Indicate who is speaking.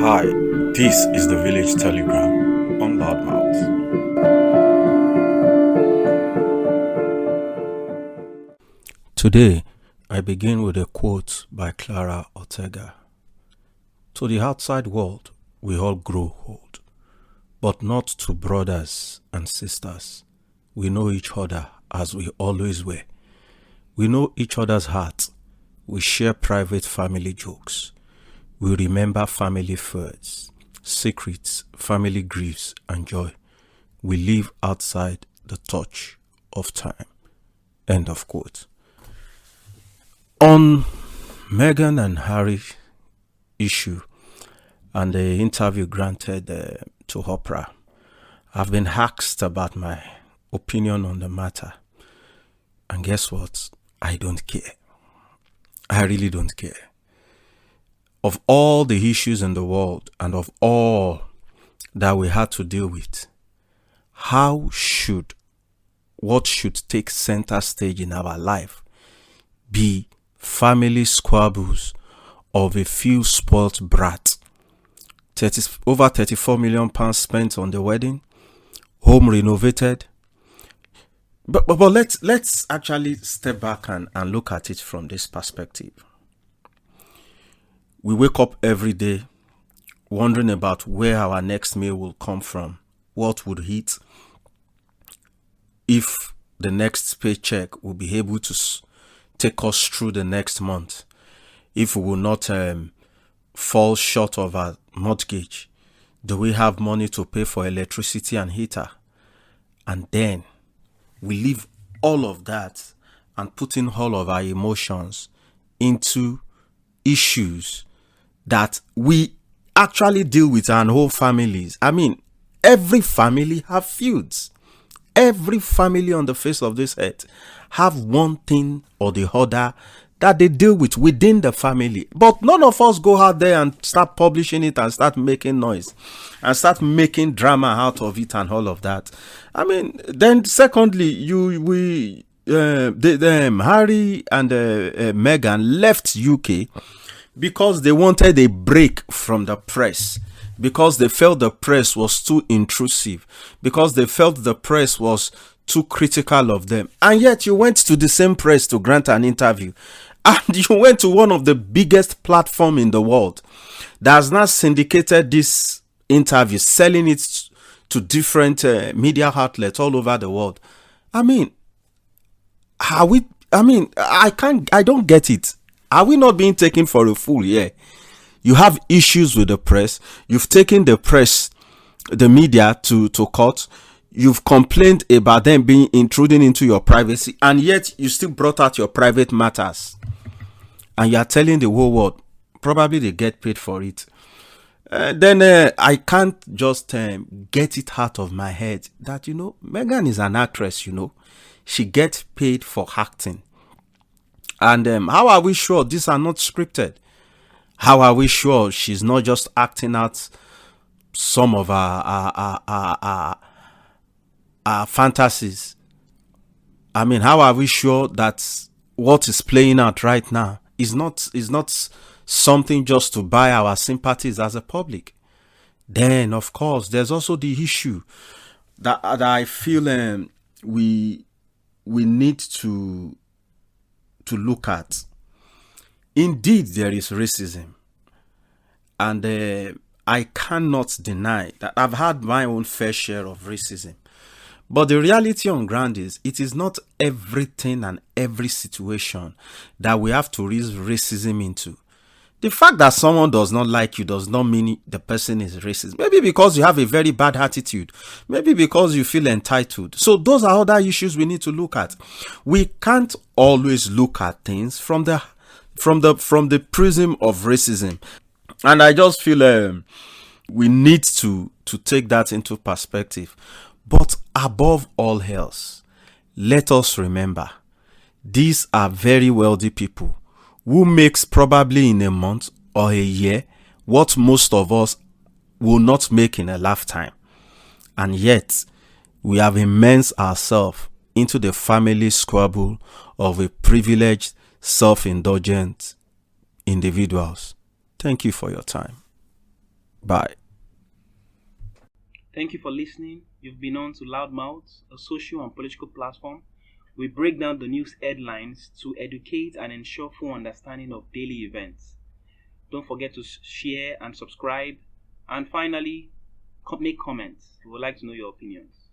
Speaker 1: Hi, this is the Village Telegram on LoudMouth. Today, I begin with a quote by Clara Ortega. To the outside world, we all grow old, but not to brothers and sisters. We know each other as we always were. We know each other's hearts. We share private family jokes. We remember family feuds, secrets, family griefs, and joy. We live outside the touch of time. End of quote. On Meghan and Harry issue and the interview granted to Oprah, I've been asked about my opinion on the matter. And guess what? I don't care. I really don't care. Of all the issues in the world and of all that we had to deal with, what should take center stage in our life be family squabbles of a few spoilt brats? Over 34 million pounds spent on the wedding, home renovated. But let's actually step back and look at it from this perspective. We wake up every day wondering about where our next meal will come from, what would hit, if the next paycheck will be able to take us through the next month, if we will not fall short of our mortgage. Do we have money to pay for electricity and heater? And then we leave all of that and put in all of our emotions into issues that we actually deal with our whole families. I mean, every family have feuds. Every family on the face of this earth have one thing or the other that they deal with within the family. But none of us go out there and start publishing it and start making noise and start making drama out of it and all of that. I mean, then secondly, Harry and Meghan left UK because they wanted a break from the press, because they felt the press was too intrusive, because they felt the press was too critical of them. And yet you went to the same press to grant an interview, and you went to one of the biggest platforms in the world that has now syndicated this interview, selling it to different media outlets all over the world. I mean, I don't get it. Are we not being taken for a fool here? You have issues with the press. You've taken the press, the media to court. You've complained about them being intruding into your privacy, and yet you still brought out your private matters. And you are telling the whole world, probably they get paid for it. Then I can't just get it out of my head that, Meghan is an actress, She gets paid for acting. And how are we sure these are not scripted? How are we sure she's not just acting out some of our fantasies? I mean, how are we sure that what is playing out right now is not something just to buy our sympathies as a public? Then, of course, there's also the issue that I feel we need to look at. Indeed, there is racism, and I cannot deny that I've had my own fair share of racism. But the reality on ground is, it is not everything and every situation that we have to raise racism into. The fact that someone does not like you does not mean the person is racist. Maybe because you have a very bad attitude. Maybe because you feel entitled. So those are other issues we need to look at. We can't always look at things from the prism of racism. And I just feel we need to take that into perspective. But above all else, let us remember, these are very wealthy people who makes probably in a month or a year what most of us will not make in a lifetime. And yet, we have immersed ourselves into the family squabble of a privileged, self-indulgent individuals. Thank you for your time. Bye.
Speaker 2: Thank you for listening. You've been on to LoudMouth, a social and political platform. We break down the news headlines to educate and ensure full understanding of daily events. Don't forget to share and subscribe. And finally, make comments. We would like to know your opinions.